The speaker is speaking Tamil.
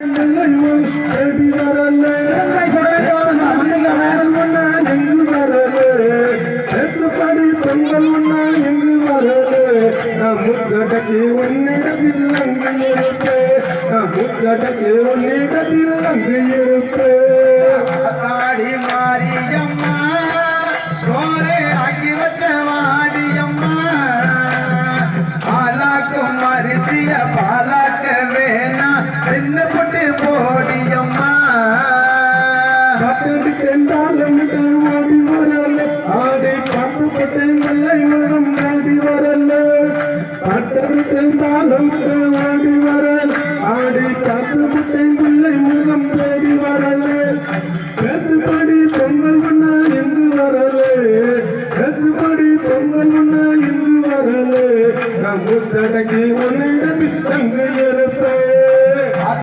தேடி வரல எங்கு வரல ஏற்றுப்படி பொங்கல் உண்ணா எங்கு வரல முத்தடக்கு உன்னிடத்தில் அங்கு இருப்பே முத்தடக்கு உன்னிடத்தில் அங்கு இருப்பே ஆடி மாரியம்மா கோரே ஆக்கி வச்ச வாடியம்மா பாலாக்கும் மருதிய பாலாக்க வேணா சின்ன பொட்டு போடியம்மா பட்டு சென்றாலும் ஓடி வரல ஆடை பட்டு பட்டு வெள்ளை வரும் ஓடி வரல பட்டு சென்றாலும் ஓடி வரல ஆடை பட்டு பட்டு வெள்ளை முகம் ஓடி வரல பேச்சுப்படி பொங்கல் உண்ண எங்கு வரல பேச்சுப்படி பொங்கல் உண்ண எங்கு வரல முத்தடக்கி உன்னை